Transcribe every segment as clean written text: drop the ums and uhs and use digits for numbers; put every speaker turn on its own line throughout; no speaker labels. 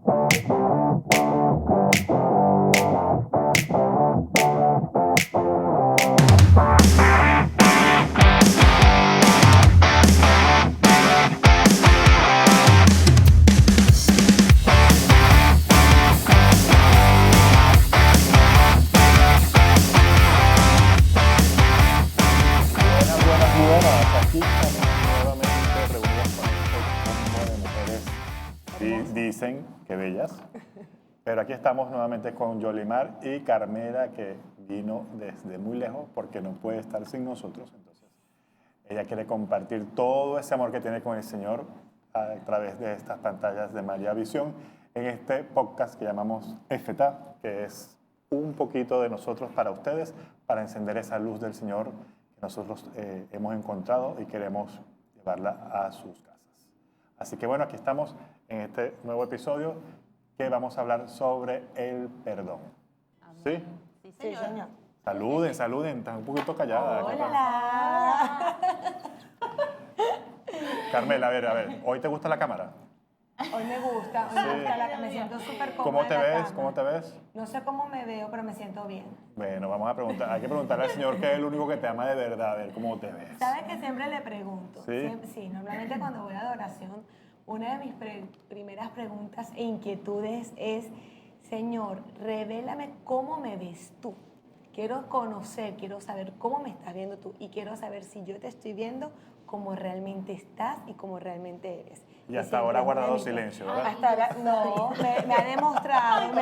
Aquí estamos nuevamente reunidos con este combo de mujeres. Dicen que bellas. Pero aquí estamos nuevamente con Yolimar y Carmela, que vino desde muy lejos porque no puede estar sin nosotros. Entonces, ella quiere compartir todo ese amor que tiene con el Señor a través de estas pantallas de María Visión en este podcast que llamamos Éfeta, que es un poquito de nosotros para ustedes, para encender esa luz del Señor que nosotros hemos encontrado y queremos llevarla a sus casas. Así que bueno, aquí estamos en este nuevo episodio que vamos a hablar sobre el perdón. ¿Sí?
Sí, señor.
Saluden, saluden, están un poquito calladas.
Hola.
Carmela, a ver, ¿hoy te gusta la cámara?
Hoy me gusta, me siento súper cómoda.
¿Cómo te
en la
ves?
cama.
¿Cómo te ves?
No sé cómo me veo, pero me siento bien.
Bueno, vamos a preguntar, hay que preguntarle al Señor que es el único que te ama de verdad, a ver cómo te ves.
¿Sabes que siempre le pregunto?
¿Sí?
Sí, normalmente cuando voy a adoración, una de mis primeras preguntas e inquietudes es, Señor, revélame cómo me ves tú. Quiero conocer, quiero saber cómo me estás viendo tú y quiero saber si yo te estoy viendo como realmente estás y como realmente eres.
Y hasta ahora ha guardado silencio, ¿verdad?
Hasta ahora, no, me ha demostrado.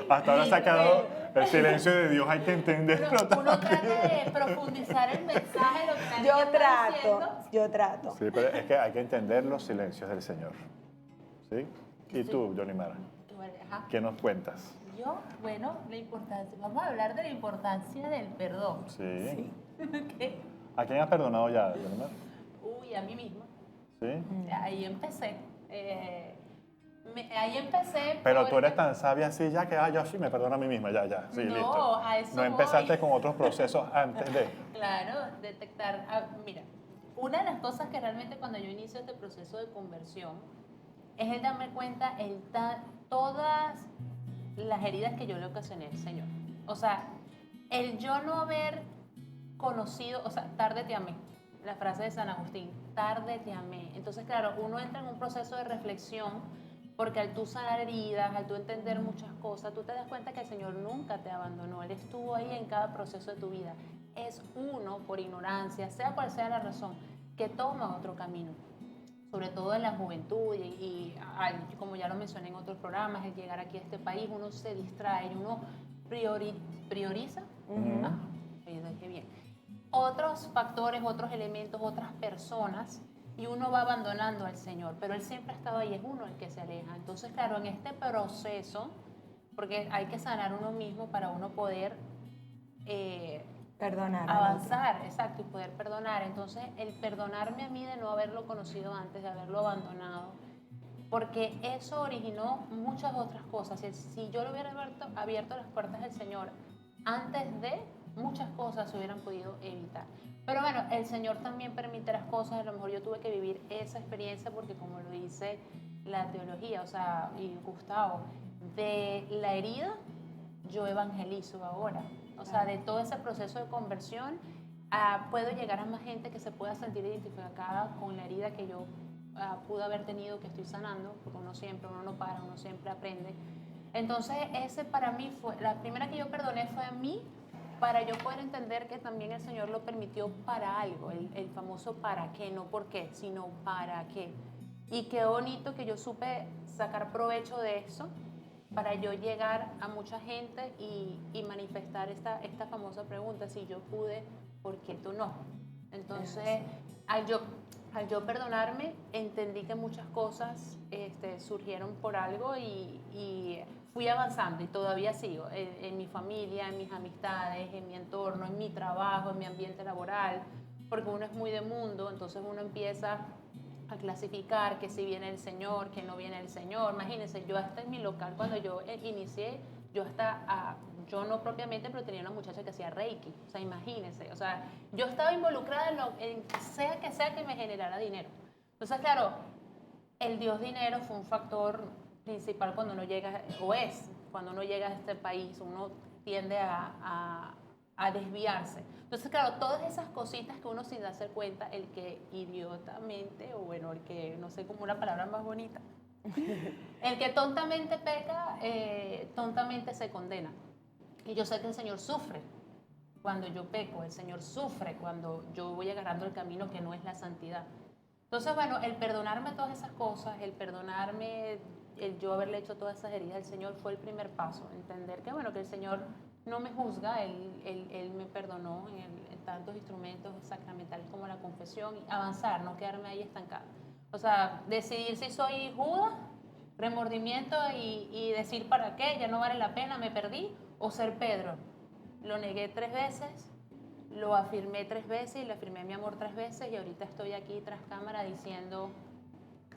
Hasta ahora ha sacado el silencio de Dios, hay que entenderlo.
Uno trata de profundizar el mensaje, lo que
Yo trato.
Sí, pero es que hay que entender los silencios del Señor. ¿Sí? ¿Y tú, Yolimar? ¿Qué nos cuentas?
Yo, bueno, la importancia, vamos a hablar de la importancia del perdón.
Sí.
¿Qué?
¿A quién has perdonado ya, Yolimar?
Uy, a mí misma.
Sí.
Ahí empecé. Ahí empecé.
Pero tú eres tan sabia así ya que, yo sí me perdono a mí misma, ya, sí,
No,
listo.
a eso
No empezaste
voy.
con otros procesos antes de.
Claro, detectar. Mira, una de las cosas que realmente cuando yo inicio este proceso de conversión es el darme cuenta todas las heridas que yo le ocasioné al Señor. O sea, el yo no haber conocido, o sea, tarde te amé. La frase de San Agustín, tarde te amé. Entonces, claro, uno entra en un proceso de reflexión porque al tú sanar heridas, al tú entender muchas cosas, tú te das cuenta que el Señor nunca te abandonó. Él estuvo ahí en cada proceso de tu vida. Es uno, por ignorancia, sea cual sea la razón, que toma otro camino. Sobre todo en la juventud y como ya lo mencioné en otros programas, el llegar aquí a este país, uno se distrae, uno prioriza. Qué bien. Otros factores, otros elementos, otras personas, y uno va abandonando al Señor, pero Él siempre ha estado ahí, es uno el que se aleja. Entonces, claro, en este proceso, porque hay que sanar uno mismo para uno poder
Perdonar.
avanzar, exacto, y poder perdonar. Entonces, el perdonarme a mí de no haberlo conocido antes, de haberlo abandonado, porque eso originó muchas otras cosas. Si yo le hubiera abierto las puertas del Señor antes de, muchas cosas se hubieran podido evitar. Pero bueno, el Señor también permite las cosas. A lo mejor yo tuve que vivir esa experiencia porque, como lo dice la teología, o sea, y Gustavo, de la herida yo evangelizo ahora. O sea, de todo ese proceso de conversión puedo llegar a más gente que se pueda sentir identificada con la herida que yo pude haber tenido, que estoy sanando, porque uno no para, uno siempre aprende. Entonces, ese para mí fue, la primera que yo perdoné fue a mí, para yo poder entender que también el Señor lo permitió para algo, el famoso para qué, no por qué, sino para qué. Y qué bonito que yo supe sacar provecho de eso para yo llegar a mucha gente y manifestar esta famosa pregunta, si yo pude, ¿por qué tú no? Entonces, al yo perdonarme, entendí que muchas cosas surgieron por algo y fui avanzando y todavía sigo en mi familia, en mis amistades, en mi entorno, en mi trabajo, en mi ambiente laboral, porque uno es muy de mundo, entonces uno empieza a clasificar que si viene el Señor, que no viene el Señor. Imagínense, yo hasta en mi local, cuando yo inicié, yo no propiamente, pero tenía una muchacha que hacía Reiki. O sea, imagínense, o sea, yo estaba involucrada en sea que me generara dinero. Entonces, claro, el Dios dinero fue un factor principal cuando uno llega, o es, cuando uno llega a este país, uno tiende a desviarse. Entonces, claro, todas esas cositas que uno sin darse cuenta, el que idiotamente, o bueno, el que, no sé, como una palabra más bonita, el que tontamente peca, tontamente se condena. Y yo sé que el Señor sufre cuando yo peco, el Señor sufre cuando yo voy agarrando el camino que no es la santidad. Entonces, bueno, el perdonarme todas esas cosas, el perdonarme, el yo haberle hecho todas esas heridas al Señor fue el primer paso. Entender que, bueno, que el Señor no me juzga, Él me perdonó en tantos instrumentos sacramentales como la confesión, y avanzar, no quedarme ahí estancada. O sea, decidir si soy Judas, remordimiento y decir para qué, ya no vale la pena, me perdí, o ser Pedro. Lo negué 3 veces, lo afirmé 3 veces y le afirmé mi amor 3 veces y ahorita estoy aquí tras cámara diciendo,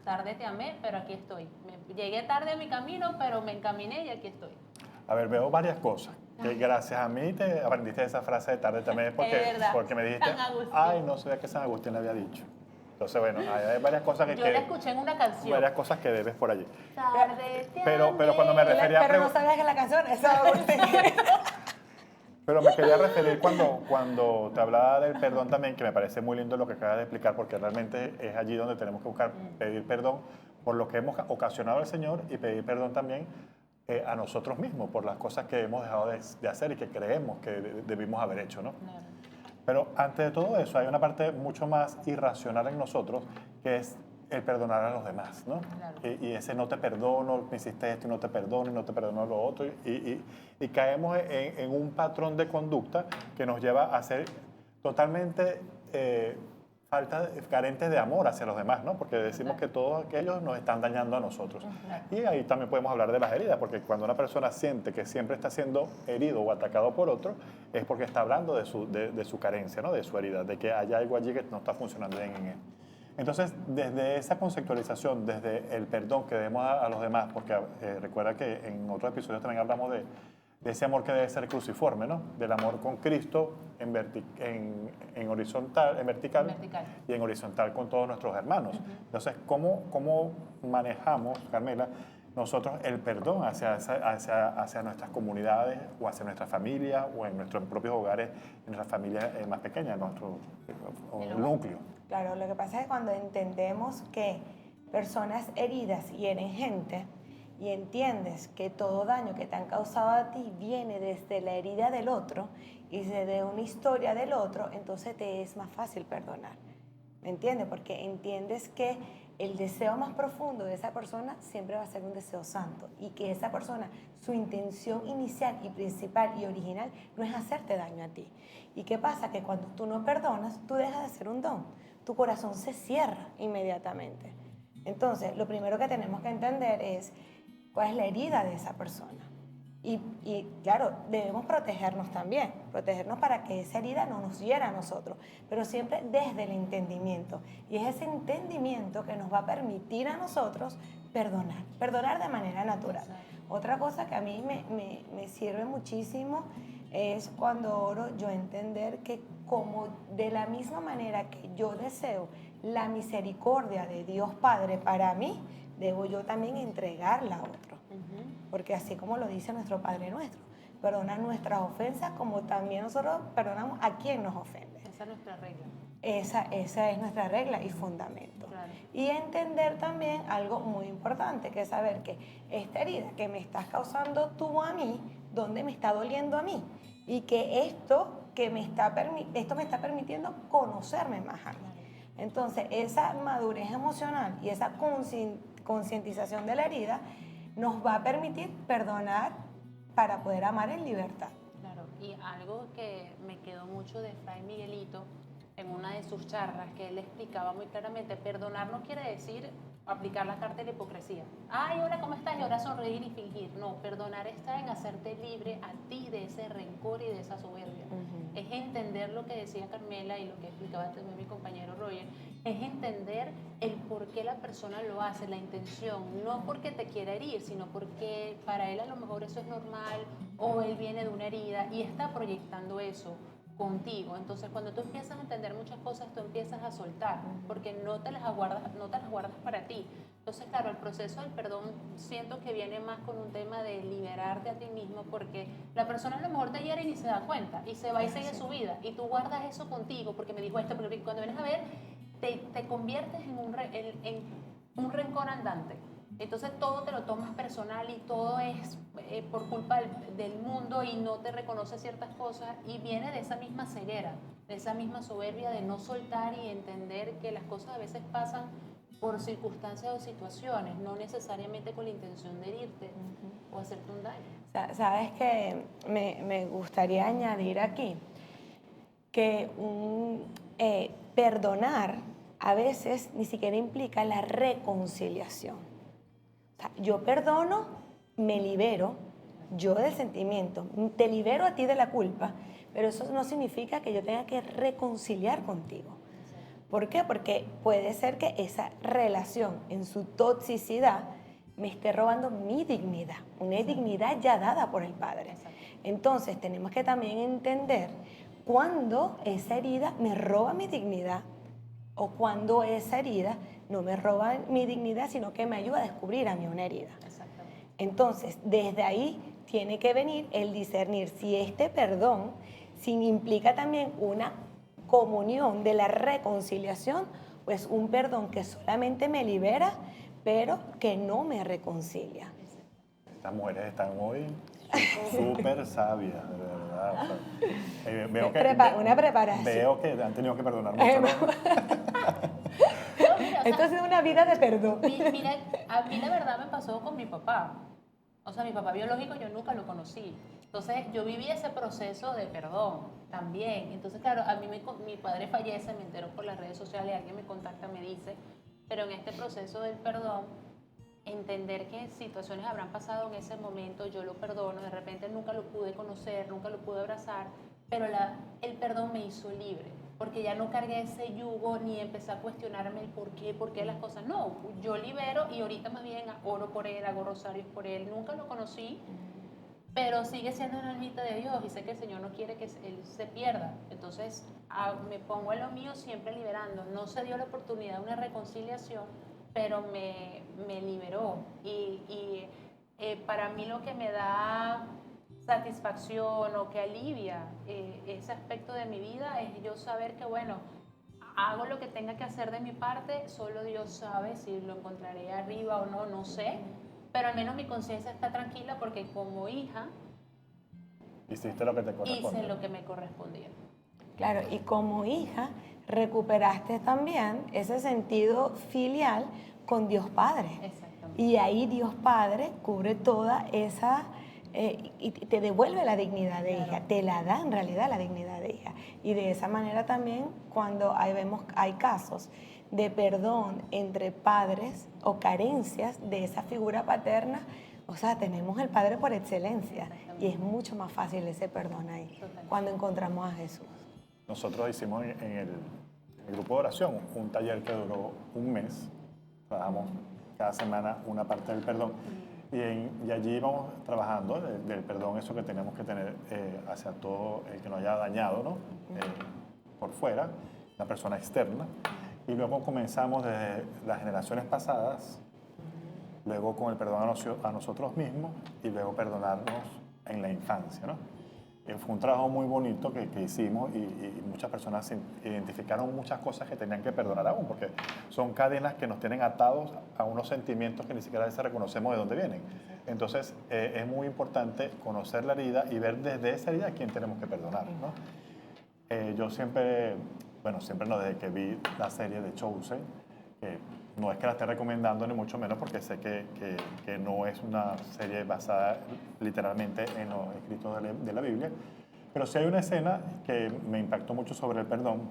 tarde te amé, pero aquí estoy. Llegué tarde a mi camino, pero me encaminé y aquí estoy.
A ver, veo varias cosas. Que gracias a mí te aprendiste esa frase de tarde también porque me dijiste,
San Agustín.
ay, no sabía que San Agustín le había dicho. Entonces, bueno, hay varias cosas
Yo la escuché en una canción.
Varias cosas que debes por allí.
Tarde te
Pero cuando me
amé.
refería a
Pero no sabías que la canción es
Pero me quería referir cuando te hablaba del perdón también, que me parece muy lindo lo que acabas de explicar, porque realmente es allí donde tenemos que buscar pedir perdón por lo que hemos ocasionado al Señor y pedir perdón también a nosotros mismos por las cosas que hemos dejado de hacer y que creemos que debimos haber hecho, ¿no?
Claro.
Pero antes de todo eso hay una parte mucho más irracional en nosotros, que es el perdonar a los demás, ¿no?
Claro.
Y ese no te perdono, me hiciste esto y no te perdono, y no te perdono lo otro. Y caemos en un patrón de conducta que nos lleva a ser totalmente carentes de amor hacia los demás, ¿no? Porque decimos que todos aquellos nos están dañando a nosotros. Y ahí también podemos hablar de las heridas, porque cuando una persona siente que siempre está siendo herido o atacado por otro, es porque está hablando de su carencia, ¿no? De su herida, de que hay algo allí que no está funcionando bien en él. Entonces, desde esa conceptualización, desde el perdón que debemos a los demás, porque recuerda que en otros episodios también hablamos de ese amor que debe ser cruciforme, ¿no? Del amor con Cristo en vertical y en horizontal con todos nuestros hermanos. Entonces, ¿cómo manejamos, Carmela, nosotros el perdón hacia nuestras comunidades o hacia nuestra familia o en nuestros propios hogares, en nuestras familias más pequeñas, en nuestro núcleo?
Claro, lo que pasa es que cuando entendemos que personas heridas hieren gente y entiendes que todo daño que te han causado a ti viene desde la herida del otro y de una historia del otro, entonces te es más fácil perdonar. ¿Me entiendes? Porque entiendes que el deseo más profundo de esa persona siempre va a ser un deseo santo y que esa persona, su intención inicial y principal y original no es hacerte daño a ti. ¿Y qué pasa? Que cuando tú no perdonas, tú dejas de ser un don. Tu corazón se cierra inmediatamente. Entonces, lo primero que tenemos que entender es cuál es la herida de esa persona. Y claro, debemos protegernos también, protegernos para que esa herida no nos hiera a nosotros, pero siempre desde el entendimiento. Y es ese entendimiento que nos va a permitir a nosotros perdonar de manera natural. Otra cosa que a mí me sirve muchísimo es cuando oro yo entender que como de la misma manera que yo deseo la misericordia de Dios Padre para mí, debo yo también entregarla a otro. Porque así como lo dice nuestro Padre Nuestro, perdona nuestras ofensas como también nosotros perdonamos a quien nos ofende.
Esa es nuestra regla.
Esa es nuestra regla y fundamento.
Claro.
Y entender también algo muy importante, que es saber que esta herida que me estás causando tú a mí, ¿dónde me está doliendo a mí? Y que esto me está permitiendo conocerme más a mí. Entonces, esa madurez emocional y esa concientización de la herida nos va a permitir perdonar para poder amar en libertad.
Claro, y algo que me quedó mucho de Fray Miguelito en una de sus charlas, que él explicaba muy claramente, perdonar no quiere decir aplicar la carta de la hipocresía. Ay, hola, ¿cómo estás? Y ahora sonreír y fingir. No, perdonar está en hacerte libre a ti de ese rencor y de esa soberbia. Es entender lo que decía Carmela y lo que explicaba también mi compañero Roger, es entender el por qué la persona lo hace, la intención, no porque te quiera herir, sino porque para él a lo mejor eso es normal o él viene de una herida y está proyectando eso contigo. Entonces, cuando tú empiezas a entender muchas cosas, tú empiezas a soltar, porque no te las guardas para ti. Entonces, claro, el proceso del perdón siento que viene más con un tema de liberarte a ti mismo, porque la persona a lo mejor te hiere y ni se da cuenta, y se va y sigue su vida, y tú guardas eso contigo, porque me dijo esto, porque cuando vienes a ver, te conviertes en en un rencor andante. Entonces todo te lo tomas personal y todo es por culpa del mundo y no te reconoce ciertas cosas, y viene de esa misma ceguera, de esa misma soberbia de no soltar y entender que las cosas a veces pasan por circunstancias o situaciones, no necesariamente con la intención de herirte o hacerte un daño.
Sabes que me gustaría añadir aquí que perdonar a veces ni siquiera implica la reconciliación. O sea, yo perdono, me libero, yo del sentimiento, te libero a ti de la culpa, pero eso no significa que yo tenga que reconciliar contigo. ¿Por qué? Porque puede ser que esa relación en su toxicidad me esté robando mi dignidad, una dignidad ya dada por el Padre. Entonces tenemos que también entender cuándo esa herida me roba mi dignidad o cuándo esa herida no me roba mi dignidad, sino que me ayuda a descubrir a mí una herida. Entonces, desde ahí tiene que venir el discernir si este perdón implica también una comunión de la reconciliación, pues un perdón que solamente me libera, pero que no me reconcilia.
Estas mujeres están hoy súper sabias, de verdad. O sea, veo
una preparación.
Veo que han tenido que perdonar mucho, ¿no?
No, mira, o sea,
esto ha sido una vida de perdón.
Mira, a mí la verdad me pasó con mi papá. O sea, mi papá biológico yo nunca lo conocí. Entonces, yo viví ese proceso de perdón también. Entonces, claro, a mí mi padre fallece, me entero por las redes sociales, alguien me contacta, me dice, pero en este proceso del perdón, entender que situaciones habrán pasado en ese momento, yo lo perdono, de repente nunca lo pude conocer, nunca lo pude abrazar, pero el perdón me hizo libre, porque ya no cargué ese yugo ni empecé a cuestionarme el por qué las cosas. No, yo libero y ahorita más bien oro por él, hago rosarios por él, nunca lo conocí, pero sigue siendo una almita de Dios y sé que el Señor no quiere que él se pierda. Entonces me pongo en lo mío siempre liberando. No se dio la oportunidad de una reconciliación, pero me liberó. Y para mí lo que me da satisfacción o que alivia ese aspecto de mi vida es yo saber que, bueno, hago lo que tenga que hacer de mi parte, solo Dios sabe si lo encontraré arriba o no, no sé, pero al menos mi conciencia está tranquila porque como hija
hiciste lo que te corresponde.
hice lo que me correspondía.
Claro, y como hija recuperaste también ese sentido filial con Dios Padre.
Exactamente.
Y ahí Dios Padre cubre toda esa y te devuelve la dignidad de hija, te la da en realidad la dignidad de hija. Y de esa manera también cuando hay casos de perdón entre padres o carencias de esa figura paterna, o sea, tenemos el Padre por excelencia y es mucho más fácil ese perdón ahí.
Totalmente.
Cuando encontramos a Jesús.
Nosotros hicimos en el grupo de oración un taller que duró un mes. Trabajamos cada semana una parte del perdón y allí íbamos trabajando del perdón, eso que tenemos que tener hacia todo el que nos haya dañado, ¿no? Por fuera, la persona externa. Y luego comenzamos desde las generaciones pasadas, luego con el perdón a nosotros mismos y luego perdonarnos en la infancia, ¿no? Fue un trabajo muy bonito que hicimos y muchas personas identificaron muchas cosas que tenían que perdonar aún, porque son cadenas que nos tienen atados a unos sentimientos que ni siquiera a veces reconocemos de dónde vienen. Entonces, es muy importante conocer la herida y ver desde esa herida a quién tenemos que perdonar, ¿no? Yo siempre, bueno, siempre no, desde que vi la serie de Chosen, que no es que la esté recomendando ni mucho menos porque sé que no es una serie basada literalmente en los escritos de la Biblia, pero sí hay una escena que me impactó mucho sobre el perdón,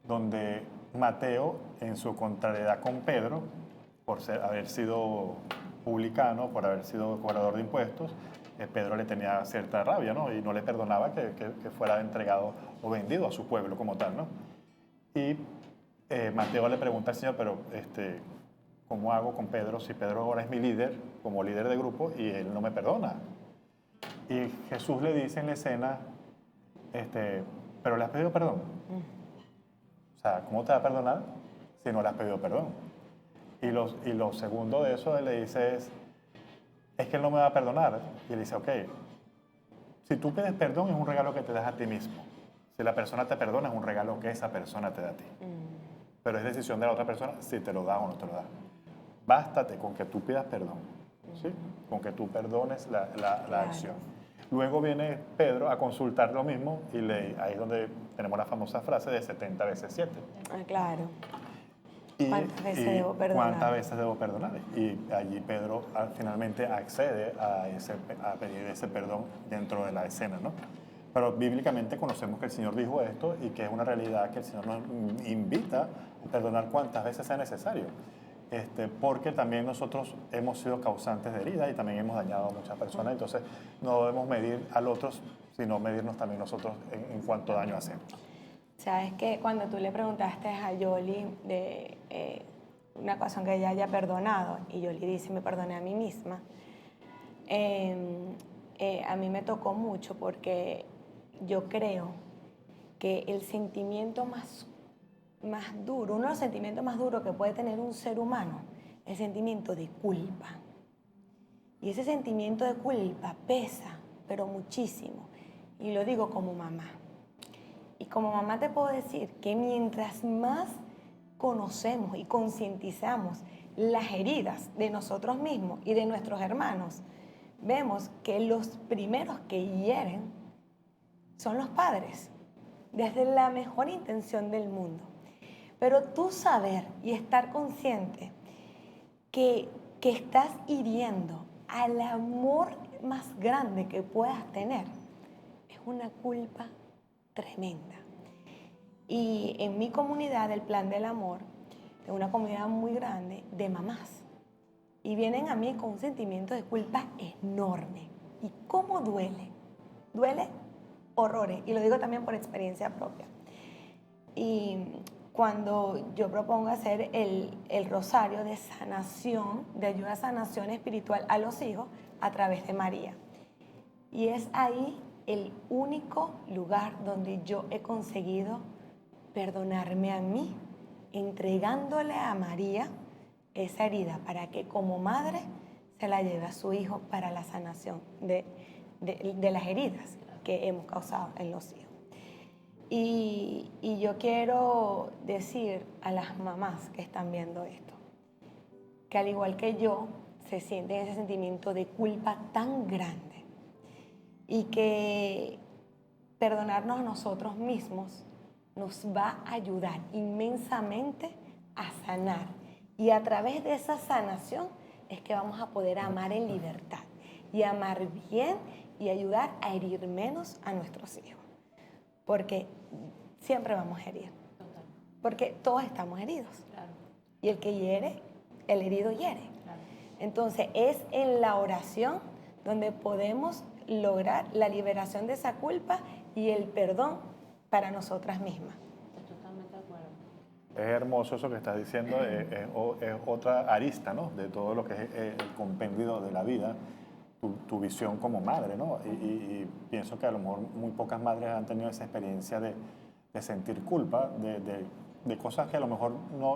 donde Mateo, en su contrariedad con Pedro, por haber sido publicano, por haber sido cobrador de impuestos, Pedro le tenía cierta rabia, ¿no? Y no le perdonaba que fuera entregado o vendido a su pueblo como tal, ¿no? Y Mateo le pregunta al Señor, pero ¿cómo hago con Pedro si Pedro ahora es mi líder, como líder de grupo, y él no me perdona? Y Jesús le dice en la escena, ¿pero le has pedido perdón? O sea, ¿cómo te va a perdonar si no le has pedido perdón? Y lo segundo de eso, él le dice es que él no me va a perdonar. Y él dice, ok, si tú pides perdón es un regalo que te das a ti mismo. Si la persona te perdona es un regalo que esa persona te da a ti. Pero es decisión de la otra persona si te lo da o no te lo da. Bástate con que tú pidas perdón, ¿sí? Con que tú perdones la acción. Luego viene Pedro a consultar lo mismo y ahí es donde tenemos la famosa frase de 70 veces 7.
Ah, claro.
Y,
¿Cuántas veces debo perdonar?
¿Cuántas veces debo perdonar? Y allí Pedro finalmente accede a pedir ese perdón dentro de la escena, ¿no? Pero bíblicamente conocemos que el Señor dijo esto y que es una realidad que el Señor nos invita a perdonar cuantas veces sea necesario. Porque también nosotros hemos sido causantes de heridas y también hemos dañado a muchas personas. Entonces no debemos medir al otro, sino medirnos también nosotros en cuánto daño hacemos.
Sabes que cuando tú le preguntaste a Yoli de una ocasión que ella haya perdonado, y Yoli dice, me perdoné a mí misma, a mí me tocó mucho porque yo creo que el sentimiento más duro, uno de los sentimientos más duros que puede tener un ser humano, es el sentimiento de culpa. Y ese sentimiento de culpa pesa, pero muchísimo. Y lo digo como mamá. Y como mamá te puedo decir que mientras más conocemos y concientizamos las heridas de nosotros mismos y de nuestros hermanos, vemos que los primeros que hieren son los padres, desde la mejor intención del mundo. Pero tú saber y estar consciente que estás hiriendo al amor más grande que puedas tener, es una culpa tremenda. Y en mi comunidad, el Plan del Amor, es una comunidad muy grande de mamás. Y vienen a mí con un sentimiento de culpa enorme. ¿Y cómo duele? Duele horrores. Y lo digo también por experiencia propia. Y cuando yo propongo hacer el rosario de sanación, de ayuda a sanación espiritual a los hijos a través de María. Y es ahí el único lugar donde yo he conseguido perdonarme a mí, entregándole a María esa herida para que como madre se la lleve a su hijo para la sanación de las heridas que hemos causado en los hijos. Y yo quiero decir a las mamás que están viendo esto, que al igual que yo, se sienten ese sentimiento de culpa tan grande y que perdonarnos a nosotros mismos nos va a ayudar inmensamente a sanar. Y a través de esa sanación es que vamos a poder amar en libertad y amar bien y ayudar a herir menos a nuestros hijos. Porque siempre vamos a herir.
Total.
Porque todos estamos heridos.
Claro.
Y el que hiere, el herido hiere.
Claro.
Entonces es en la oración donde podemos lograr la liberación de esa culpa y el perdón para nosotras mismas.
Estoy totalmente de acuerdo.
Es hermoso eso que estás diciendo, es otra arista, ¿no? De todo lo que es el compendio de la vida, tu visión como madre, ¿no? Y pienso que a lo mejor muy pocas madres han tenido esa experiencia de sentir culpa, de cosas que a lo mejor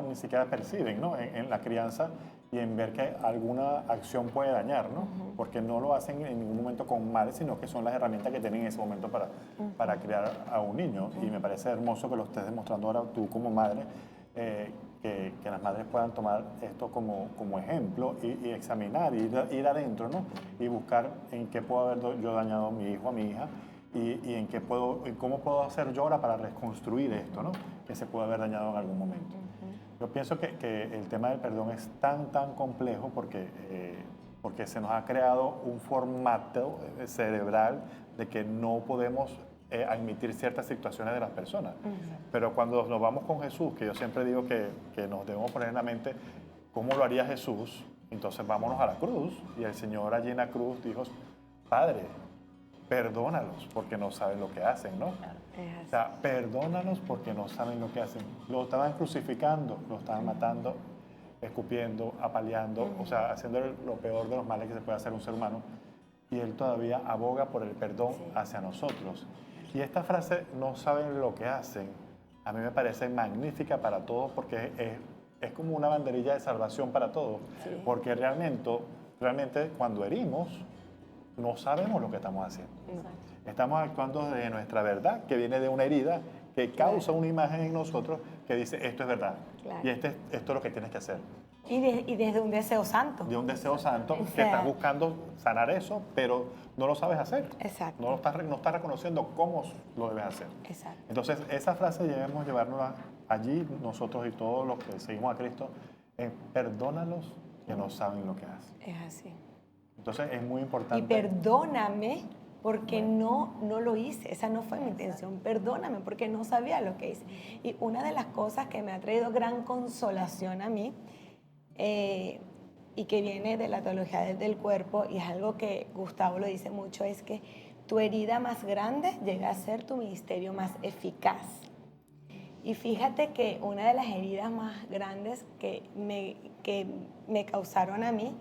ni siquiera perciben, ¿no? En la crianza y en ver que alguna acción puede dañar, ¿no? Porque no lo hacen en ningún momento con males, sino que son las herramientas que tienen en ese momento para criar a un niño. Y me parece hermoso que lo estés demostrando ahora tú como madre, que las madres puedan tomar esto como ejemplo y examinar, ir adentro, ¿no? Y buscar en qué puedo haber yo dañado a mi hijo, a mi hija, y en cómo puedo hacer yo ahora para reconstruir esto, ¿no? Que se puede haber dañado en algún momento. Yo pienso que el tema del perdón es tan complejo porque se nos ha creado un formato cerebral de que no podemos admitir ciertas situaciones de las personas. Pero cuando nos vamos con Jesús, que yo siempre digo que nos debemos poner en la mente cómo lo haría Jesús, entonces vámonos a la cruz. Y el Señor allí en la cruz dijo, Padre, perdónalos porque no saben lo que hacen, ¿no? O sea, perdónalos porque no saben lo que hacen. Lo estaban crucificando, lo estaban matando, escupiendo, apaleando, o sea, haciendo lo peor de los males que se puede hacer un ser humano. Y Él todavía aboga por el perdón hacia nosotros. Y esta frase, no saben lo que hacen, a mí me parece magnífica para todos porque es como una banderilla de salvación para todos,
Sí.
porque realmente cuando herimos, no sabemos lo que estamos haciendo. Estamos actuando de nuestra verdad, que viene de una herida, que causa una imagen en nosotros que dice, esto es verdad,
Claro.
y esto es lo que tienes que hacer.
Y desde un deseo santo.
De un deseo santo, que
Exacto.
estás buscando sanar eso, pero no lo sabes hacer.
Exacto.
No estás reconociendo cómo lo debes hacer.
Exacto.
Entonces, esa frase debemos llevárnosla allí, nosotros y todos los que seguimos a Cristo, perdónalos que no saben lo que hacen.
Es así.
Entonces, es muy
Y
importante.
perdóname porque no lo hice, esa no fue mi intención. Perdóname porque no sabía lo que hice. Y una de las cosas que me ha traído gran consolación a mí, y que viene de la teología del cuerpo, y es algo que Gustavo lo dice mucho, es que tu herida más grande llega a ser tu ministerio más eficaz. Y fíjate que una de las heridas más grandes que me causaron a mí,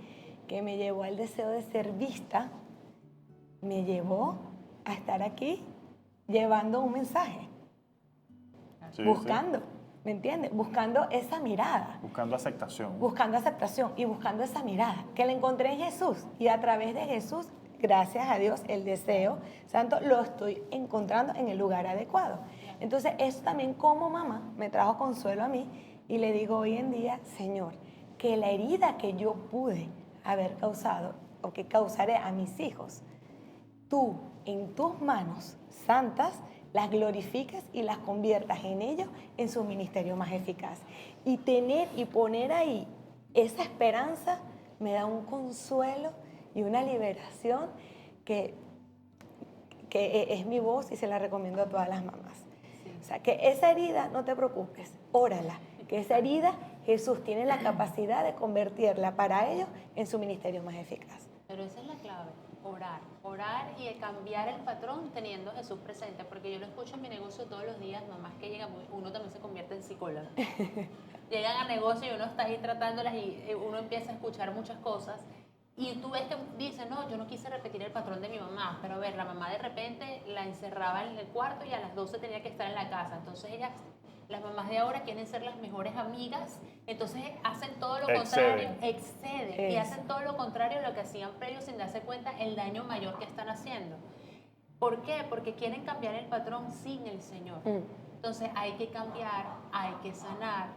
que me llevó al deseo de ser vista, me llevó a estar aquí llevando un mensaje,
Sí,
buscando, ¿me entiendes? Buscando esa mirada,
sí. Buscando aceptación.
buscando aceptación y buscando esa mirada, que la encontré en Jesús. Y a través de Jesús, gracias a Dios, el deseo santo lo estoy encontrando en el lugar adecuado. Entonces, eso también como mamá me trajo consuelo a mí y le digo hoy en día, Señor, que la herida que yo pude haber causado o que causaré a mis hijos, tú en tus manos santas las glorifiques y las conviertas en ellos en su ministerio más eficaz. Y poner ahí esa esperanza me da un consuelo y una liberación que es mi voz y se la recomiendo a todas las mamás. O sea, que esa herida, no te preocupes, órala, que esa herida Jesús tiene la capacidad de convertirla para ellos en su ministerio más eficaz.
Pero esa es la clave, orar y cambiar el patrón teniendo a Jesús presente, porque yo lo escucho en mi negocio todos los días, mamás que llegan, uno también se convierte en psicóloga. Llegan al negocio y uno está ahí tratándolas y uno empieza a escuchar muchas cosas y tú ves que dice, no, yo no quise repetir el patrón de mi mamá, pero a ver, la mamá de repente la encerraba en el cuarto y a las 12 tenía que estar en la casa, entonces ellas... Las mamás de ahora quieren ser las mejores amigas, entonces hacen todo lo contrario, exceden y hacen todo lo contrario a lo que hacían previos sin darse cuenta el daño mayor que están haciendo. ¿Por qué? Porque quieren cambiar el patrón sin el Señor. Entonces hay que cambiar, hay que sanar,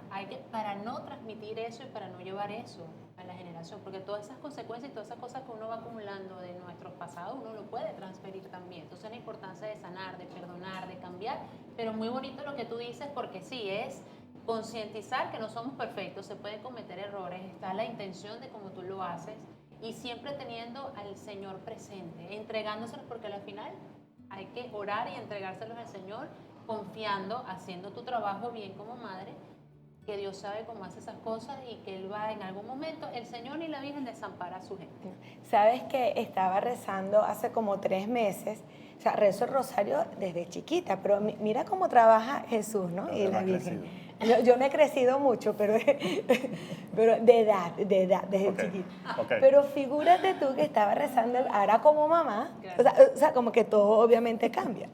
para no transmitir eso y para no llevar eso a la generación, porque todas esas consecuencias y todas esas cosas que uno va acumulando de nuestros pasados, uno lo puede transferir también. Entonces la importancia de sanar, de perdonar, de cambiar, pero muy bonito lo que tú dices, porque sí, es concientizar que no somos perfectos, se pueden cometer errores, está la intención de cómo tú lo haces, y siempre teniendo al Señor presente, entregándoselos, porque al final hay que orar y entregárselos al Señor, confiando, haciendo tu trabajo bien como madre, que Dios sabe cómo hace esas cosas y que Él va en algún momento, el Señor ni la Virgen desampara a su gente.
Sabes que estaba rezando hace como 3 meses, o sea, rezo el rosario desde chiquita, pero mira cómo trabaja Jesús, ¿no? Y la Virgen. Yo no he crecido mucho, pero de edad, desde chiquita.
Okay.
Pero figúrate tú que estaba rezando, ahora como mamá, o sea, como que todo obviamente cambia.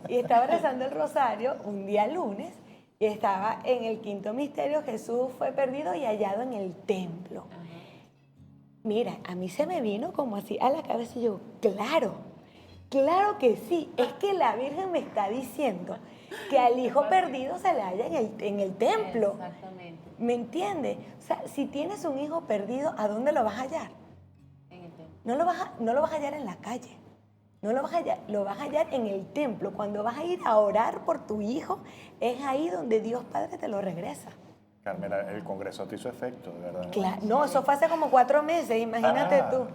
Y estaba rezando el rosario un día lunes y estaba en el quinto misterio, Jesús fue perdido y hallado en el templo. Mira, a mí se me vino como así a la cabeza y yo, claro que sí, es que la Virgen me está diciendo que al hijo perdido se le halla en el templo.
Exactamente.
¿Me entiendes? O sea, si tienes un hijo perdido, ¿a dónde lo vas a hallar?
En el templo.
No lo vas a hallar en la calle. No lo vas a hallar, lo vas a hallar en el templo. Cuando vas a ir a orar por tu hijo, es ahí donde Dios Padre te lo regresa.
Carmela, el congreso te hizo efecto, de verdad.
Claro, no, eso fue hace como 4 meses, imagínate tú.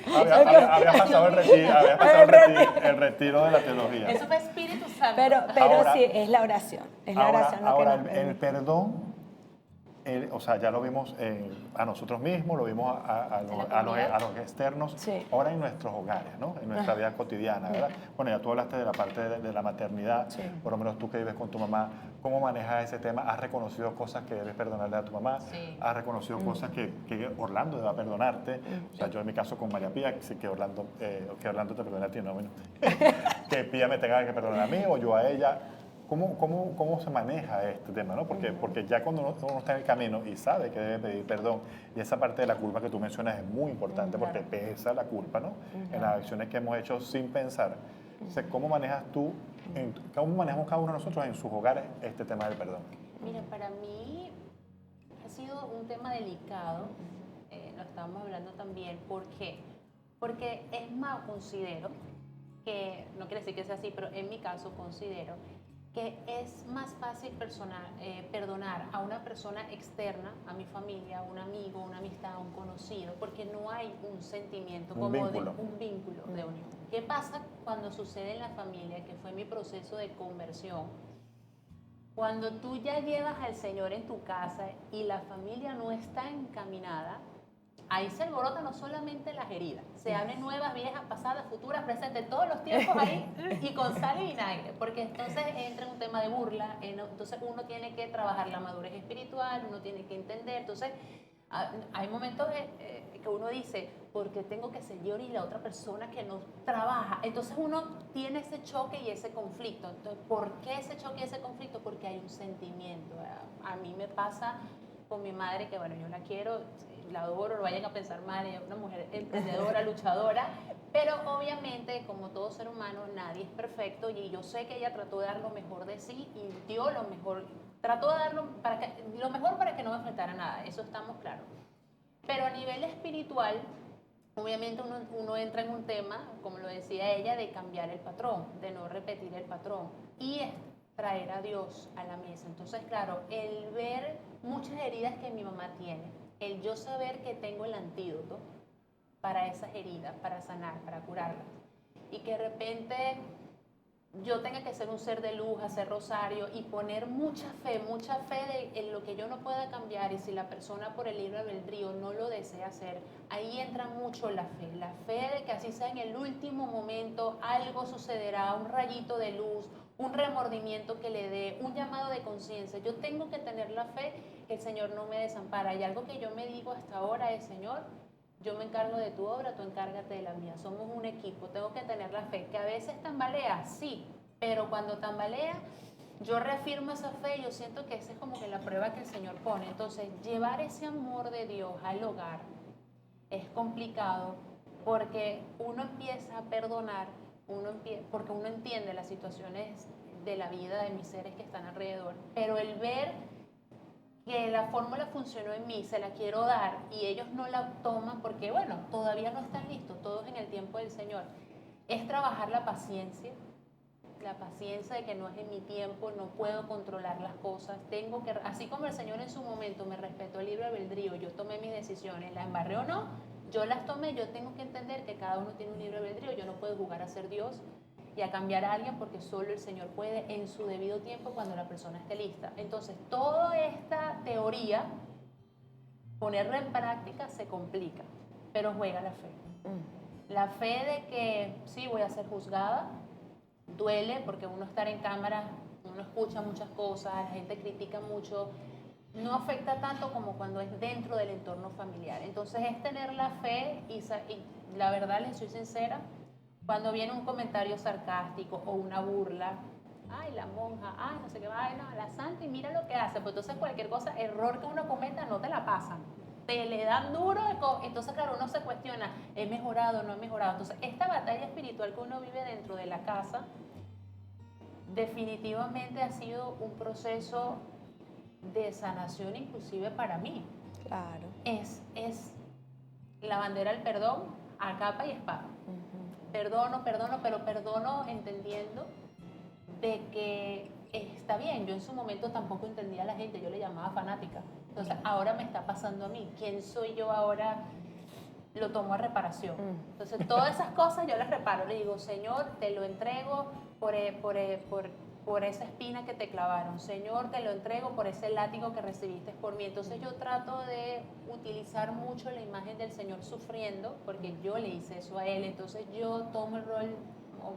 Había pasado el retiro de la teología.
Eso fue Espíritu Santo.
Pero
Ahora-
sí, es la oración. Es la oración lo que
ahora
nos
el
permite.
perdón, o sea, ya lo vimos a nosotros mismos, lo vimos a los externos,
Sí.
ahora en nuestros hogares, ¿no? En nuestra vida cotidiana, ¿verdad? Bueno, ya tú hablaste de la parte de la maternidad,
Sí.
por lo menos tú que vives con tu mamá, ¿cómo manejas ese tema? ¿Has reconocido cosas que debes perdonarle a tu mamá?
Sí.
¿Has reconocido cosas que Orlando debe perdonarte? O sea, yo en mi caso con María Pía, sí que Orlando te perdone a ti, ¿no? Bueno, que Pía me tenga que perdonar a mí o yo a ella. ¿Cómo se maneja este tema? ¿No? Porque ya cuando uno está en el camino y sabe que debe pedir perdón, y esa parte de la culpa que tú mencionas es muy importante porque pesa la culpa, ¿no? En las acciones que hemos hecho sin pensar. Entonces, ¿cómo manejas tú, cómo manejamos cada uno de nosotros en sus hogares este tema del perdón?
Mira, para mí ha sido un tema delicado, lo estábamos hablando también. ¿Por qué? Porque es más, considero que, no quiere decir que sea así, pero en mi caso considero que es más fácil perdonar a una persona externa, a mi familia, a un amigo, una amistad, a un conocido, porque no hay un sentimiento
Un
como
vínculo.
de un vínculo de unión. ¿Qué pasa cuando sucede en la familia, que fue mi proceso de conversión? Cuando tú ya llevas al Señor en tu casa y la familia no está encaminada, ahí se alborotan no solamente las heridas, se abren nuevas, viejas, pasadas, futuras, presentes, todos los tiempos ahí y con sal y vinagre, porque entonces entra en un tema de burla, entonces uno tiene que trabajar la madurez espiritual, uno tiene que entender, entonces hay momentos que uno dice, ¿por qué tengo que ser yo y la otra persona que no trabaja? Entonces uno tiene ese choque y ese conflicto. Entonces, ¿por qué ese choque y ese conflicto? Porque hay un sentimiento. A mí me pasa con mi madre, que bueno, yo la quiero, la adoro, no vayan a pensar mal, ella es una mujer emprendedora, luchadora, pero obviamente, como todo ser humano, nadie es perfecto y yo sé que ella trató de dar lo mejor de sí y dio lo mejor, trató de dar lo mejor para que no me faltara nada, eso estamos claros. Pero a nivel espiritual, obviamente uno entra en un tema, como lo decía ella, de cambiar el patrón, de no repetir el patrón y es traer a Dios a la mesa. Entonces, claro, el ver muchas heridas que mi mamá tiene, el yo saber que tengo el antídoto para esas heridas, para sanar, para curarlas, y que de repente yo tenga que ser un ser de luz, hacer rosario y poner mucha fe en lo que yo no pueda cambiar, y si la persona por el libre albedrío no lo desea hacer, ahí entra mucho la fe de que así sea en el último momento, algo sucederá, un rayito de luz, un remordimiento que le dé, un llamado de conciencia. Yo tengo que tener la fe que el Señor no me desampara, y algo que yo me digo hasta ahora es, Señor, yo me encargo de tu obra, tú encárgate de la mía. Somos un equipo, tengo que tener la fe. Que a veces tambalea, sí, pero cuando tambalea, yo reafirmo esa fe y yo siento que esa es como que la prueba que el Señor pone. Entonces, llevar ese amor de Dios al hogar es complicado porque uno empieza a perdonar, porque uno entiende las situaciones de la vida de mis seres que están alrededor, pero el ver que la fórmula funcionó en mí, se la quiero dar y ellos no la toman porque, bueno, todavía no están listos, todos en el tiempo del Señor. Es trabajar la paciencia de que no es en mi tiempo, no puedo controlar las cosas, tengo que, así como el Señor en su momento me respetó el libre albedrío, yo tomé mis decisiones, las embarré o no, yo las tomé, yo tengo que entender que cada uno tiene un libre albedrío, yo no puedo jugar a ser Dios y a cambiar a alguien porque solo el Señor puede en su debido tiempo cuando la persona esté lista. Entonces, toda esta teoría, ponerla en práctica se complica, pero juega la fe. La fe de que sí, voy a ser juzgada, duele porque uno estar en cámara, uno escucha muchas cosas, la gente critica mucho, no afecta tanto como cuando es dentro del entorno familiar. Entonces, es tener la fe y la verdad, les soy sincera, cuando viene un comentario sarcástico o una burla, ay, la monja, ay, no sé qué, ay, no, la santa y mira lo que hace, pues entonces cualquier cosa, error que uno cometa, no te la pasan, te le dan duro, entonces claro, uno se cuestiona, ¿he mejorado, no he mejorado? Entonces, esta batalla espiritual que uno vive dentro de la casa, definitivamente ha sido un proceso de sanación inclusive para mí.
Claro.
Es la bandera del perdón a capa y espada. Perdono, pero perdono entendiendo de que está bien. Yo en su momento tampoco entendía a la gente, yo le llamaba fanática. Entonces, ahora me está pasando a mí. ¿Quién soy yo ahora? Lo tomo a reparación. Entonces, todas esas cosas yo las reparo. Le digo, Señor, te lo entrego por esa espina que te clavaron. Señor, te lo entrego por ese látigo que recibiste por mí. Entonces yo trato de utilizar mucho la imagen del Señor sufriendo, porque yo le hice eso a Él. Entonces yo tomo el rol,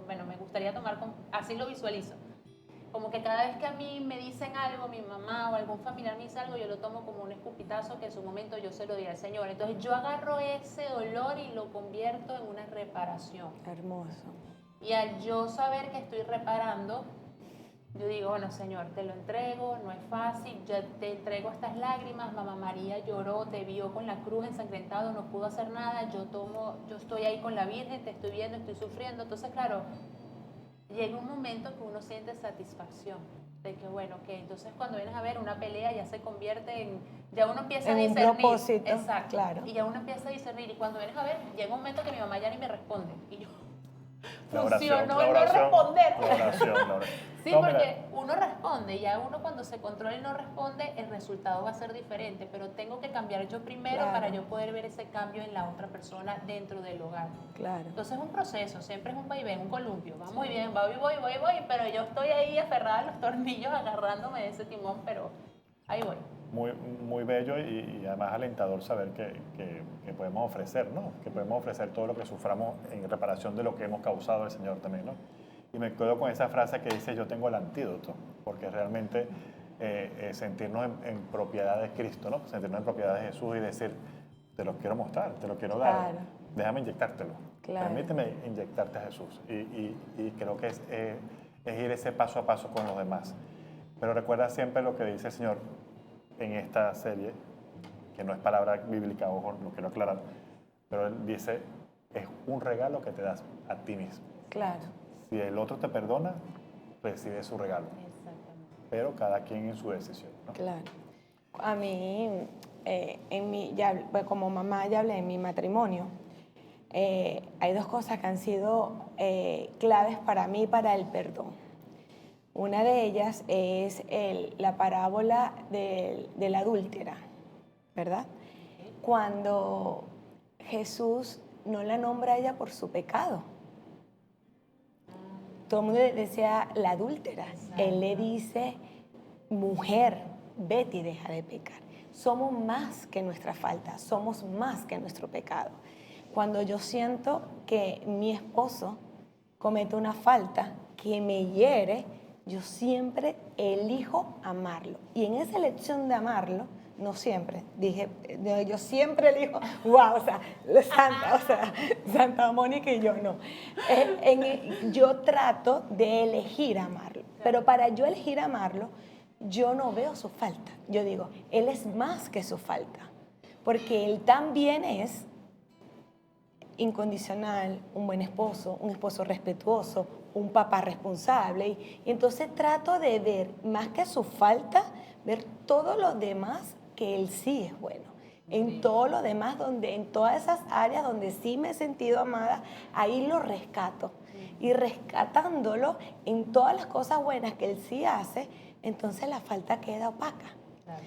bueno, me gustaría tomar, así lo visualizo. Como que cada vez que a mí me dicen algo, mi mamá o algún familiar me dice algo, yo lo tomo como un escupitazo que en su momento yo se lo di al Señor. Entonces yo agarro ese dolor y lo convierto en una reparación.
Hermoso.
Y al yo saber que estoy reparando, yo digo, bueno, Señor, te lo entrego, no es fácil, yo te entrego estas lágrimas, Mamá María lloró, te vio con la cruz ensangrentado, no pudo hacer nada, yo estoy ahí con la Virgen, te estoy viendo, estoy sufriendo. Entonces, claro, llega un momento que uno siente satisfacción, de que bueno, que entonces cuando vienes a ver una pelea ya se convierte en, ya uno empieza a
En un
discernir.
propósito,
Exacto,
claro.
y ya uno empieza a discernir, y cuando vienes a ver, llega un momento que mi mamá ya ni me responde, y yo,
La oración,
funcionó
la
el no
oración,
responder.
la oración, la oración.
Sí,
No, mira,
porque uno responde, ya uno cuando se controla y no responde, el resultado va a ser diferente, pero tengo que cambiar yo primero
Claro.
para yo poder ver ese cambio en la otra persona dentro del hogar.
Claro.
Entonces es un proceso, siempre es un vaivén, un columpio, va muy bien, voy, pero yo estoy ahí aferrada a los tornillos agarrándome de ese timón, pero ahí voy.
muy, muy bello y además alentador saber que podemos ofrecer, ¿no? Que podemos ofrecer todo lo que suframos en reparación de lo que hemos causado al Señor también, ¿no? Y me quedo con esa frase que dice, yo tengo el antídoto, porque realmente sentirnos en propiedad de Cristo, ¿no? Sentirnos en propiedad de Jesús y decir, te lo quiero mostrar, te lo quiero dar,
Claro.
déjame inyectártelo,
Claro.
permíteme inyectarte a Jesús. Y creo que es ir ese paso a paso con los demás. Pero recuerda siempre lo que dice el Señor en esta serie, que no es palabra bíblica, ojo, lo quiero aclarar, pero Él dice, es un regalo que te das a ti mismo.
Claro.
Si el otro te perdona, recibe su regalo,
Exactamente.
pero cada quien en su decisión, ¿no?
Claro. A mí, pues, como mamá ya hablé en mi matrimonio, hay dos cosas que han sido claves para mí para el perdón. Una de ellas es la parábola de la adúltera, ¿verdad? Cuando Jesús no la nombra a ella por su pecado. Todo el mundo le decía la adúltera. Él le dice, mujer, vete y deja de pecar. Somos más que nuestra falta, somos más que nuestro pecado. Cuando yo siento que mi esposo comete una falta que me hiere, yo siempre elijo amarlo. Y en esa elección de amarlo, no siempre, yo siempre elijo, wow, Santa Mónica y yo no. Yo trato de elegir amarlo, pero para yo elegir amarlo, yo no veo su falta. Yo digo, él es más que su falta, porque él también es incondicional, un buen esposo, un esposo respetuoso, un papá responsable. Y entonces trato de ver, más que su falta, ver todo lo demás que él sí es bueno. En todo lo demás, en todas esas áreas donde sí me he sentido amada, ahí lo rescato. Y rescatándolo en todas las cosas buenas que él sí hace, entonces la falta queda opaca.
Claro.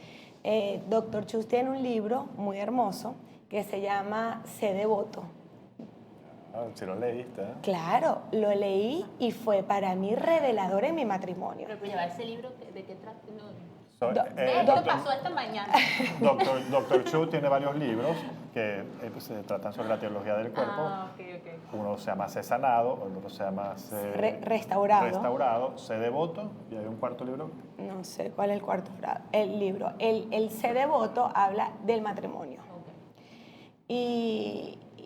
Dr. Chus tiene un libro muy hermoso que se llama Sé devoto.
Ah, si lo leíste, ¿eh?
Claro, lo leí y fue para mí revelador en mi matrimonio.
Pero llevar ese libro, ¿de qué trata? No.
Do-
Esto pasó esta mañana.
Dr. Chu tiene varios libros que se tratan sobre la teología del cuerpo.
Ah, ok.
Uno se llama Sé sanado, el otro se llama
Restaurado.
Restaurado, Sé devoto, y hay un cuarto libro.
No sé cuál es el cuarto libro. El Sé devoto habla del matrimonio.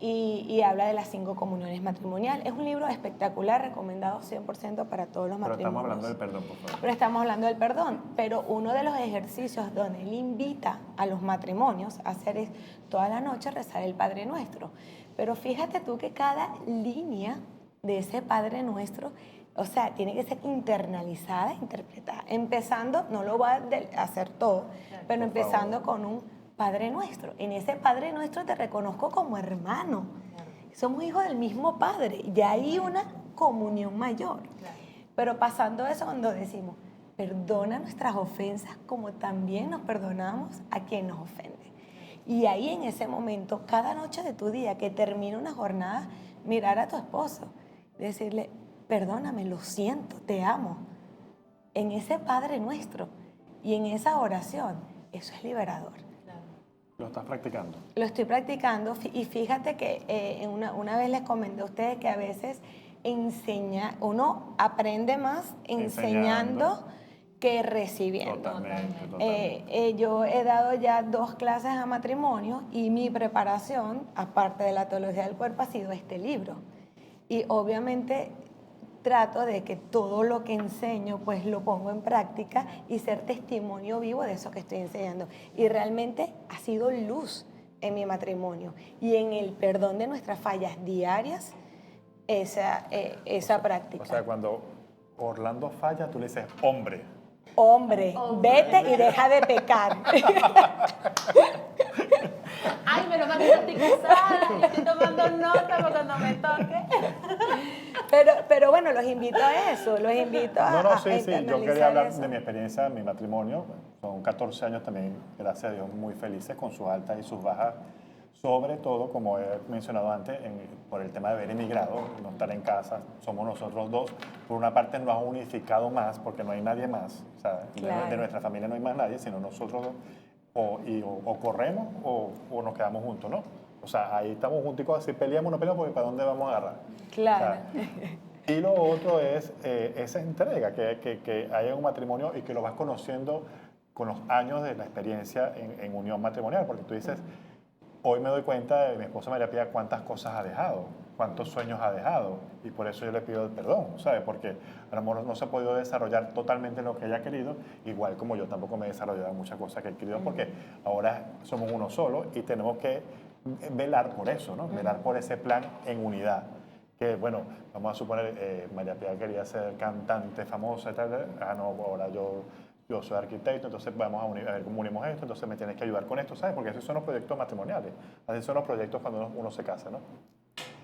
Y habla de las 5 comuniones matrimoniales. Es un libro espectacular, recomendado 100% para todos los
Pero
matrimonios.
estamos hablando del perdón, por favor.
Pero estamos hablando del perdón. Pero uno de los ejercicios donde él invita a los matrimonios a hacer es toda la noche rezar el Padre Nuestro. Pero fíjate tú que cada línea de ese Padre Nuestro, o sea, tiene que ser internalizada, interpretada. Empezando, no lo va a hacer todo, pero empezando con un Padre Nuestro. En ese Padre Nuestro te reconozco como hermano. Somos hijos del mismo Padre. Y hay una comunión mayor. Pero pasando eso, cuando decimos, perdona nuestras ofensas como también nos perdonamos a quien nos ofende. Y ahí en ese momento, cada noche de tu día que termina una jornada, mirar a tu esposo, decirle, perdóname, lo siento, te amo. En ese Padre Nuestro y en esa oración, eso es liberador.
¿Lo estás practicando?
Lo estoy practicando y fíjate que una vez les comenté a ustedes que a veces uno aprende más enseñando que recibiendo.
Totalmente.
Yo he dado ya 2 clases a matrimonio y mi preparación, aparte de la teología del cuerpo, ha sido este libro. Y obviamente trato de que todo lo que enseño pues lo pongo en práctica y ser testimonio vivo de eso que estoy enseñando. Y realmente ha sido luz en mi matrimonio y en el perdón de nuestras fallas diarias, esa práctica.
O sea, cuando Orlando falla, tú le dices, hombre.
Hombre, vete y deja de pecar.
Ay, menos mal que no estoy casada, yo estoy tomando nota para cuando me toque.
Pero bueno, los invito a eso, los invito a
No, sí, yo
internalizar
quería hablar
eso.
de mi experiencia en mi matrimonio. Son 14 años también, gracias a Dios, muy felices con sus altas y sus bajas. Sobre todo, como he mencionado antes, por el tema de haber emigrado, no estar en casa, somos nosotros dos. Por una parte nos ha unificado más porque no hay nadie más. O sea,
Claro.
de nuestra familia no hay más nadie, sino nosotros dos. O corremos o nos quedamos juntos, ¿no? O sea, ahí estamos juntos, si peleamos, no peleamos, porque ¿para dónde vamos a agarrar?
Claro.
O sea, y lo otro es esa entrega que hay en un matrimonio y que lo vas conociendo con los años de la experiencia en unión matrimonial, porque tú dices, hoy me doy cuenta de mi esposa María Pía cuántas cosas ha dejado, cuántos sueños ha dejado, y por eso yo le pido el perdón, ¿sabes? Porque a lo mejor no se ha podido desarrollar totalmente lo que ella ha querido, igual como yo tampoco me he desarrollado muchas cosas que he querido, porque ahora somos uno solo y tenemos que velar por eso, ¿no? Velar por ese plan en unidad. Que bueno, vamos a suponer, María Pía quería ser cantante famosa y tal, no, ahora yo soy arquitecto, entonces vamos a ver cómo unimos esto, entonces me tienes que ayudar con esto, ¿sabes? Porque esos son los proyectos matrimoniales, así son los proyectos cuando uno se casa, ¿no?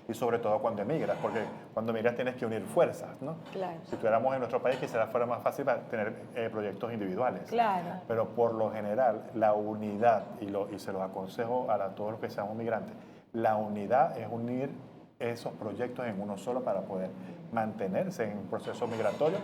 Y sobre todo cuando emigras, porque cuando emigras tienes que unir fuerzas, ¿no?
Claro.
Si tuviéramos en nuestro país quizás fuera más fácil para tener proyectos individuales.
Claro.
Pero por lo general, la unidad, y se los aconsejo a todos los que seamos migrantes, la unidad es unir esos proyectos en uno solo para poder mantenerse en un proceso migratorio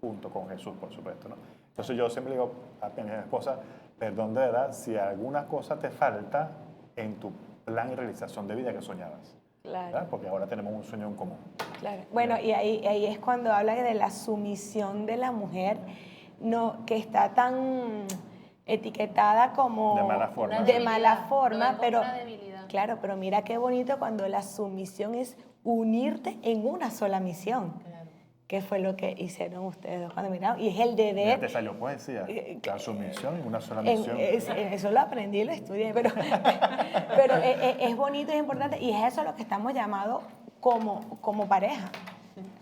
junto con Jesús, por supuesto, ¿no? Entonces yo siempre digo a mi esposa, perdón de verdad, si alguna cosa te falta en tu plan y realización de vida que soñabas.
Claro.
¿Verdad? Porque ahora tenemos un sueño en común.
Claro. Bueno, y ahí es cuando habla de la sumisión de la mujer, no, que está tan etiquetada como
De mala forma.
de mala
No
forma,
es
pero
una debilidad.
claro, pero mira qué bonito cuando la sumisión es unirte en una sola misión.
Claro.
Que fue lo que hicieron ustedes dos cuando miraron. Y es el
Mira,
deber.
te salió poesía. La sumisión en una sola
En-
misión.
eso lo aprendí y lo estudié, pero es bonito y es importante y es eso lo que estamos llamados como pareja,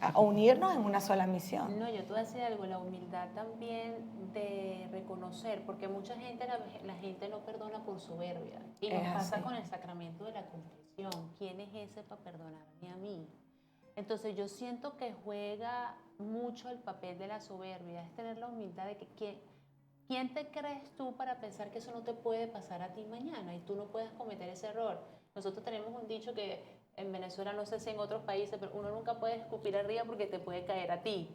a unirnos en una sola misión.
No, yo te voy a decir algo, la humildad también de reconocer, porque mucha gente, la gente no perdona por soberbia. Y nos
Es
pasa
así.
con el sacramento de la confesión. ¿Quién es ese para perdonarme a mí? Entonces yo siento que juega mucho el papel de la soberbia, es tener la humildad de que ¿quién te crees tú para pensar que eso no te puede pasar a ti mañana y tú no puedes cometer ese error? Nosotros tenemos un dicho que en Venezuela, no sé si en otros países, pero uno nunca puede escupir arriba porque te puede caer a ti.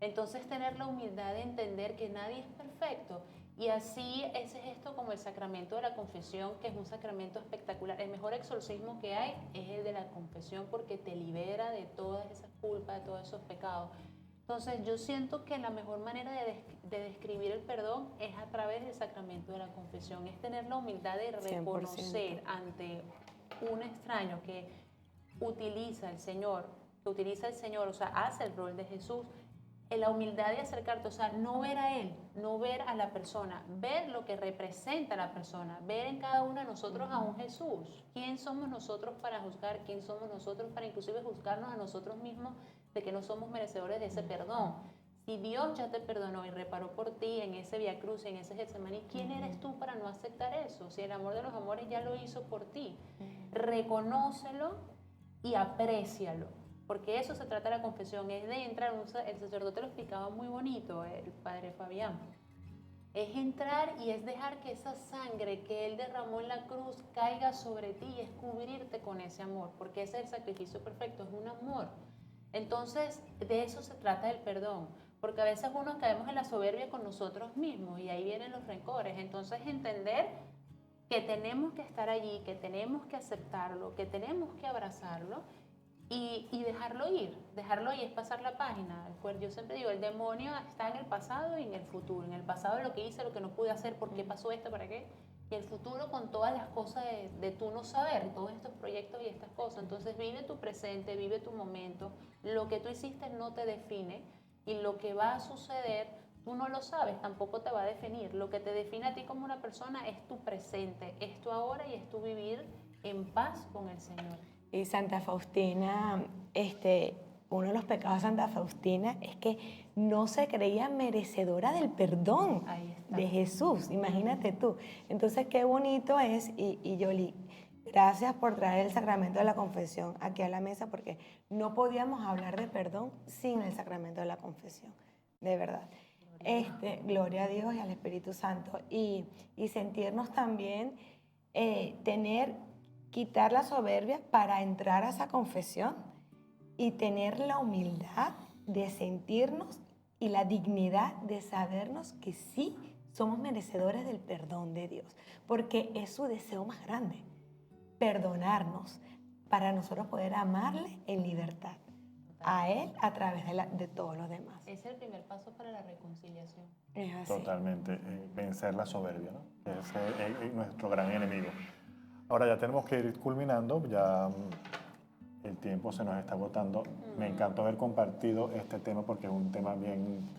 Entonces tener la humildad de entender que nadie es perfecto. Y así ese es esto como el sacramento de la confesión, que es un sacramento espectacular. El mejor exorcismo que hay es el de la confesión porque te libera de todas esas culpas, de todos esos pecados. Entonces yo siento que la mejor manera de describir el perdón es a través del sacramento de la confesión, es tener la humildad de
100%.
reconocer ante un extraño que utiliza el Señor, o sea, hace el rol de Jesús, en la humildad de acercarte, o sea, no ver a Él, no ver a la persona, ver lo que representa a la persona, ver en cada uno de nosotros a un Jesús. ¿Quién somos nosotros para juzgar? ¿Quién somos nosotros para inclusive juzgarnos a nosotros mismos de que no somos merecedores de ese perdón? Si Dios ya te perdonó y reparó por ti en ese Vía Cruz, en ese Getsemaní, ¿quién eres tú para no aceptar eso? Si el amor de los amores ya lo hizo por ti, reconócelo y aprécialo. Porque eso se trata de la confesión, es de entrar, el sacerdote lo explicaba muy bonito, el padre Fabián, es entrar y es dejar que esa sangre que Él derramó en la cruz caiga sobre ti y es cubrirte con ese amor, porque ese es el sacrificio perfecto, es un amor. Entonces, de eso se trata el perdón, porque a veces unos caemos en la soberbia con nosotros mismos y ahí vienen los rencores. Entonces, entender que tenemos que estar allí, que tenemos que aceptarlo, que tenemos que abrazarlo, y dejarlo ir es pasar la página. Pues yo siempre digo, el demonio está en el pasado y en el futuro. En el pasado lo que hice, lo que no pude hacer, por qué pasó esto, para qué. y el futuro con todas las cosas de tú no saber, todos estos proyectos y estas cosas. Entonces vive tu presente, vive tu momento. Lo que tú hiciste no te define y lo que va a suceder tú no lo sabes, tampoco te va a definir. Lo que te define a ti como una persona es tu presente, es tu ahora y es tu vivir en paz con el Señor.
Y Santa Faustina, uno de los pecados de Santa Faustina es que no se creía merecedora del perdón
Ahí está.
de Jesús, imagínate tú. Entonces, qué bonito es, y Yoli, gracias por traer el sacramento de la confesión aquí a la mesa, porque no podíamos hablar de perdón sin el sacramento de la confesión, de verdad. Gloria a Dios y al Espíritu Santo. Y sentirnos también, quitar la soberbia para entrar a esa confesión y tener la humildad de sentirnos y la dignidad de sabernos que sí somos merecedores del perdón de Dios, porque es su deseo más grande, perdonarnos para nosotros poder amarle en libertad a Él a través de todos los demás.
Es el primer paso para la reconciliación.
Es así.
Totalmente, vencer la soberbia, ¿no? Ese es nuestro gran enemigo. Ahora ya tenemos que ir culminando, ya el tiempo se nos está agotando. Me encantó haber compartido este tema porque es un tema bien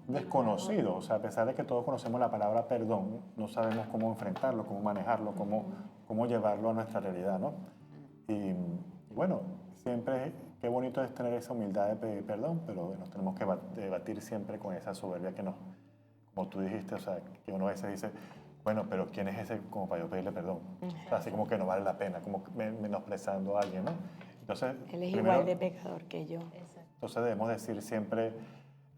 desconocido. O sea, a pesar de que todos conocemos la palabra perdón, no sabemos cómo enfrentarlo, cómo manejarlo, cómo llevarlo a nuestra realidad, ¿no? Y bueno, siempre qué bonito es tener esa humildad de pedir perdón, pero nos tenemos que debatir siempre con esa soberbia que como tú dijiste, o sea, que uno a veces dice, bueno, pero ¿quién es ese como para yo pedirle perdón? O sea, así como que no vale la pena, como menosprezando a alguien, ¿no? Entonces,
Él es
primero,
igual de pecador que yo.
Exacto.
entonces debemos decir siempre,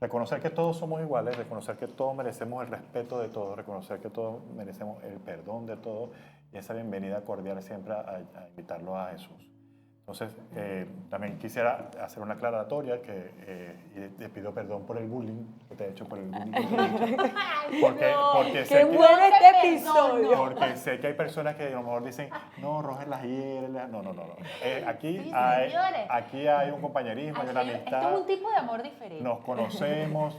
reconocer que todos somos iguales, reconocer que todos merecemos el respeto de todos, reconocer que todos merecemos el perdón de todos y esa bienvenida cordial siempre a invitarlo a Jesús. Entonces, también quisiera hacer una aclaratoria y te pido perdón por el bullying que te he hecho por el bullying. Porque
¡Qué
sé
bueno este episodio!
porque sé que hay personas que a lo mejor dicen, no, Roger las hiere. No. Aquí,
Sí,
hay,
señores.
aquí hay un compañerismo, hay una
Aquí,
amistad.
esto es un tipo de amor diferente.
Nos conocemos,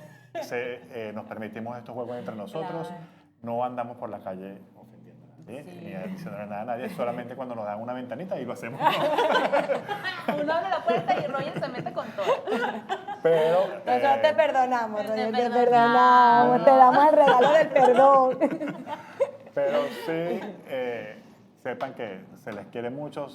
nos permitimos estos juegos entre nosotros,
Claro.
no andamos por la calle ofendiéndola, ¿sí? Ni diciéndole nada a nadie, solamente cuando nos dan una ventanita y lo hacemos.
Uno abre la puerta y Roger se mete con todo.
Pero,
Nosotros te perdonamos,
te
Roger, te
perdonamos.
perdonamos, te damos el regalo del perdón.
pero sí, sepan que se les quiere mucho,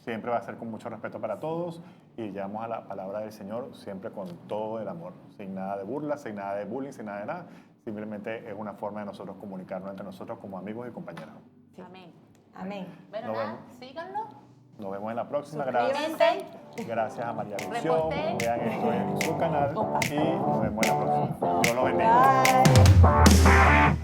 siempre va a ser con mucho respeto para todos y llevamos a la palabra del Señor siempre con todo el amor, sin nada de burla, sin nada de bullying, sin nada de nada. Simplemente es una forma de nosotros comunicarnos entre nosotros como amigos y compañeros.
Sí.
Amén.
Amén.
Bueno,
Nos
nada,
vemos.
síganlo.
Nos vemos en la próxima.
Suscríbanse.
Gracias a María Visión.
Reposten.
Vean esto en su canal y nos vemos en la próxima. Dios los bendiga.
Bye.